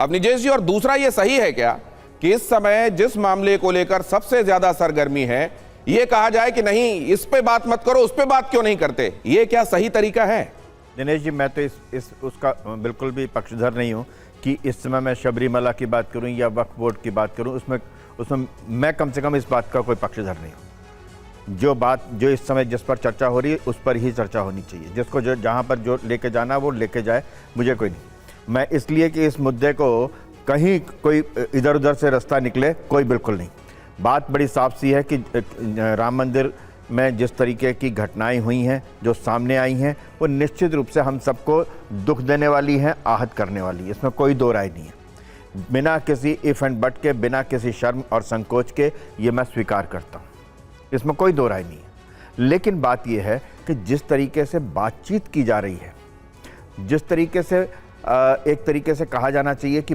अवनीश जी, और दूसरा ये सही है क्या कि इस समय जिस मामले को लेकर सबसे ज्यादा सरगर्मी है, ये कहा जाए कि नहीं इस पे बात मत करो, उस पे बात क्यों नहीं करते, ये क्या सही तरीका है? दिनेश जी, मैं तो उसका बिल्कुल भी पक्षधर नहीं हूँ कि इस समय मैं शबरीमला की बात करूँ या वक्फ बोर्ड की बात करूँ, उसमें मैं कम से कम इस बात का कोई पक्षधर नहीं हूँ। जो इस समय जिस पर चर्चा हो रही है उस पर ही चर्चा होनी चाहिए, जिसको जहाँ पर जो लेके जाना वो लेके जाए, मुझे कोई नहीं। मैं इसलिए कि इस मुद्दे को कहीं कोई इधर उधर से रास्ता निकले, कोई बिल्कुल नहीं। बात बड़ी साफ सी है कि राम मंदिर में जिस तरीके की घटनाएं हुई हैं, जो सामने आई हैं, वो निश्चित रूप से हम सबको दुख देने वाली हैं, आहत करने वाली है, इसमें कोई दो राय नहीं है। बिना किसी इफ एंड बट के, बिना किसी शर्म और संकोच के ये मैं स्वीकार करता हूँ, इसमें कोई दो राय नहीं है। लेकिन बात यह है कि जिस तरीके से बातचीत की जा रही है, जिस तरीके से एक तरीके से कहा जाना चाहिए कि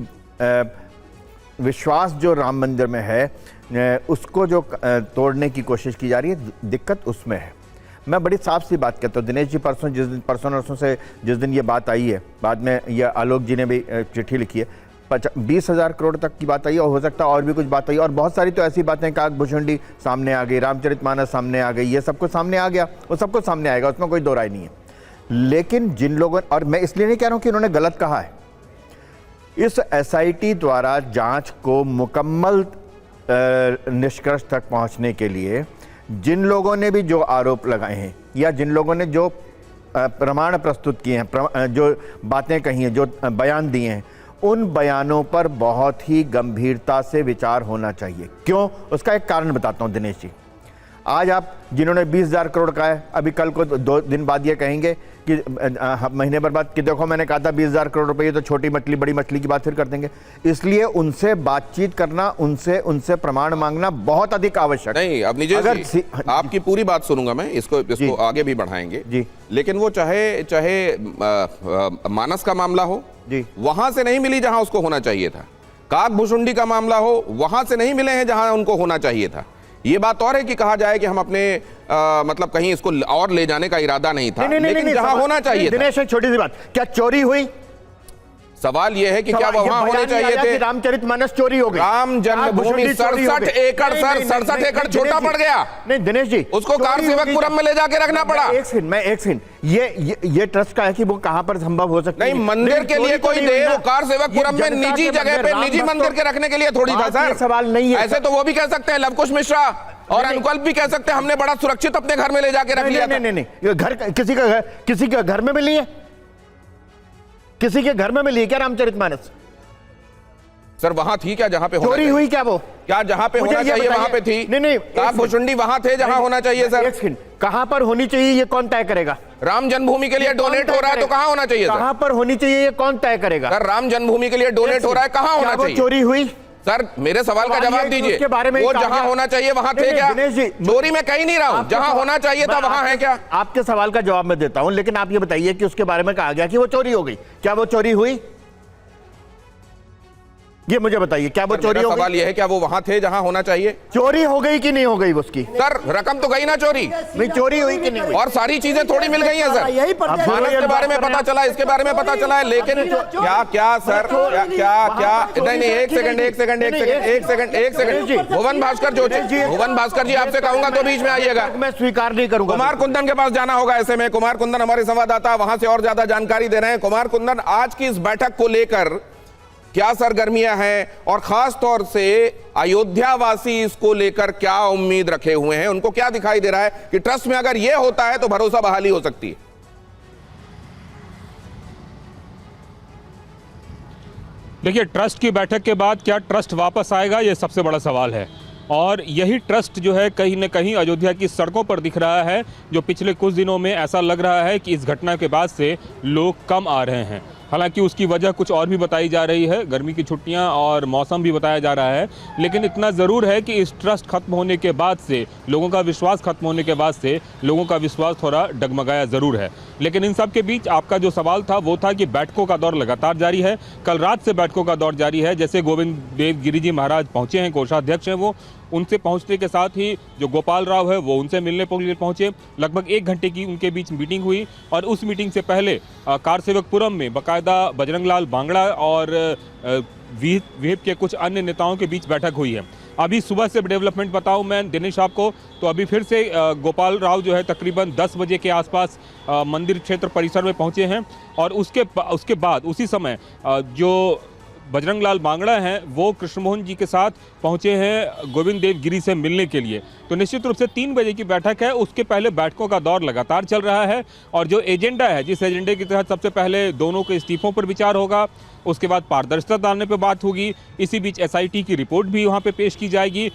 विश्वास जो राम मंदिर में है उसको जो तोड़ने की कोशिश की जा रही है, दिक्कत उसमें है। मैं बड़ी साफ सी बात कहता हूँ दिनेश जी, परसों से जिस दिन ये बात आई है, बाद में ये आलोक जी ने भी चिट्ठी लिखी है, 20,000 करोड़ तक की बात आई है, और हो सकता है और भी कुछ बात आई, और बहुत सारी तो ऐसी बातें, काकभूषुंडी सामने आ गई, रामचरितमानस सामने आ गई, ये सब कुछ सामने आ गया, वो सब कुछ सामने आएगा, उसमें कोई दो राय नहीं है। लेकिन जिन लोगों, और मैं इसलिए नहीं कह रहा हूँ कि उन्होंने गलत कहा है, इस एसआईटी द्वारा जांच को मुकम्मल निष्कर्ष तक पहुंचने के लिए जिन लोगों ने भी जो आरोप लगाए हैं या जिन लोगों ने जो प्रमाण प्रस्तुत किए हैं, जो बातें कही हैं, जो बयान दिए हैं, उन बयानों पर बहुत ही गंभीरता से विचार होना चाहिए। क्यों? उसका एक कारण बताता हूं दिनेश जी। आज आप जिन्होंने 20,000 करोड़ का है, अभी कल को 2 दिन बाद ये कहेंगे कि महीने भर बाद कि देखो मैंने कहा था 20,000 करोड़ रुपए, ये तो छोटी मछली बड़ी मछली की बात फिर कर देंगे। इसलिए उनसे बातचीत करना, उनसे प्रमाण मांगना बहुत अधिक आवश्यक नहीं। अवनीश जी, आपकी पूरी बात सुनूंगा मैं, इसको आगे भी बढ़ाएंगे जी। लेकिन वो चाहे मानस का मामला हो जी, वहां से नहीं मिली जहां उसको होना चाहिए था, काकभूषुंडी का मामला हो, वहां से नहीं मिले हैं जहां उनको होना चाहिए था। ये बात और है कि कहा जाए कि हम अपने मतलब कहीं इसको और ले जाने का इरादा नहीं था, लेकिन जहां होना चाहिए। दिनेश, एक छोटी सी बात, क्या चोरी हुई? सवाल यह है कि क्या वहां होने चाहिए थे? रामचरितमानस चोरी हो गई, राम जन्मभूमि 67 एकड़, सर 67 एकड़ छोटा पड़ गया। नहीं दिनेश जी, उसको कार सेवकपुरम में ले जाके रखना पड़ा। एक सेकंड, ये ट्रस्ट का है कि वो कहां पर संभव हो सकता है? नहीं, मंदिर के लिए कोई दे, वो कार सेवकपुरम में निजी जगह पे निजी मंदिर के रखने के लिए थोड़ी था सर। सवाल नहीं है, ऐसे तो वो भी कह सकते हैं, लवकुश मिश्रा और अनुकल्प भी कह सकते हैं, हमने बड़ा सुरक्षित अपने घर में ले जाके रख लिया। नहीं, घर किसी के घर में मिली है? किसी के घर में मिली है क्या रामचरितमानस? सर वहां थी क्या जहां पे चोरी हुई? क्या वो क्या जहां पे होना चाहिए वहां पे थी? नहीं, काकभूषुंडी वहां थे जहां होना चाहिए सर। एक सेकंड, कहां पर होनी चाहिए ये कौन तय करेगा? राम जन्मभूमि के लिए डोनेट हो रहा है तो कहां होना चाहिए? कहां पर होनी चाहिए ये कौन तय करेगा? सर राम जन्मभूमि के लिए डोनेट हो रहा है, कहां होना चाहिए? चोरी हुई? सर मेरे सवाल का जवाब दीजिए, वो जहां होना चाहिए वहां थे क्या? चोरी में कहीं नहीं रहा हूं, जहां होना चाहिए था वहां है क्या? आपके सवाल का जवाब मैं देता हूं, लेकिन आप ये बताइए कि उसके बारे में कहा गया कि वो चोरी हो गई, क्या वो चोरी हुई? ये मुझे बताइए, क्या वो चोरी हो गई? सवाल ये है क्या वो वहां थे जहां होना चाहिए? चोरी हो गई कि नहीं हो गई उसकी? सर रकम तो गई ना चोरी? नहीं, चोरी हुई कि नहीं हुई? और सारी चीजें थोड़ी मिल गई हैं सर। यही मानस के बारे में पता चला, इसके बारे में पता चला है, लेकिन क्या सर क्या नहीं, एक सेकंड भुवन भास्कर जी आपसे कहूंगा तो बीच में आइएगा, मैं स्वीकार नहीं करूंगा। कुमार कुंदन के पास जाना होगा ऐसे में। कुमार कुंदन हमारे संवाददाता वहां से और ज्यादा जानकारी दे रहे हैं। कुमार कुंदन, आज की इस बैठक को लेकर क्या सरगर्मियां हैं और खास तौर से अयोध्या वासी इसको लेकर क्या उम्मीद रखे हुए हैं? उनको क्या दिखाई दे रहा है कि ट्रस्ट में अगर यह होता है तो भरोसा बहाली हो सकती है? देखिए, ट्रस्ट की बैठक के बाद क्या ट्रस्ट वापस आएगा, यह सबसे बड़ा सवाल है। और यही ट्रस्ट जो है कहीं न कहीं अयोध्या की सड़कों पर दिख रहा है, जो पिछले कुछ दिनों में ऐसा लग रहा है कि इस घटना के बाद से लोग कम आ रहे हैं। हालांकि उसकी वजह कुछ और भी बताई जा रही है, गर्मी की छुट्टियां और मौसम भी बताया जा रहा है, लेकिन इतना ज़रूर है कि इस ट्रस्ट खत्म होने के बाद से, लोगों का विश्वास खत्म होने के बाद से लोगों का विश्वास थोड़ा डगमगाया ज़रूर है। लेकिन इन सब के बीच आपका जो सवाल था वो था कि बैठकों का दौर लगातार जारी है। कल रात से बैठकों का दौर जारी है। जैसे गोविंद देव गिरी जी महाराज पहुँचे हैं, कोषाध्यक्ष हैं वो, उनसे पहुंचने के साथ ही जो गोपाल राव है वो उनसे मिलने के लिए पहुंचे। लगभग 1 घंटे की उनके बीच मीटिंग हुई और उस मीटिंग से पहले कारसेवकपुरम में बाकायदा बजरंग लाल बांगड़ा और विहिप के कुछ अन्य नेताओं के बीच बैठक हुई है। अभी सुबह से डेवलपमेंट बताऊं मैं दिनेश आपको, तो अभी फिर से गोपाल राव जो है तकरीबन 10 बजे के आसपास मंदिर क्षेत्र परिसर में पहुंचे हैं और उसके बाद उसी समय जो बजरंग लाल बांगड़ा हैं वो कृष्णमोहन जी के साथ पहुंचे हैं गोविंद देव गिरी से मिलने के लिए। तो निश्चित रूप से 3 बजे की बैठक है, उसके पहले बैठकों का दौर लगातार चल रहा है और जो एजेंडा है, जिस एजेंडे के तहत सबसे पहले दोनों के इस्तीफों पर विचार होगा, उसके बाद पारदर्शिता डालने पर बात होगी, इसी बीच SIT की रिपोर्ट भी वहाँ पे पेश की जाएगी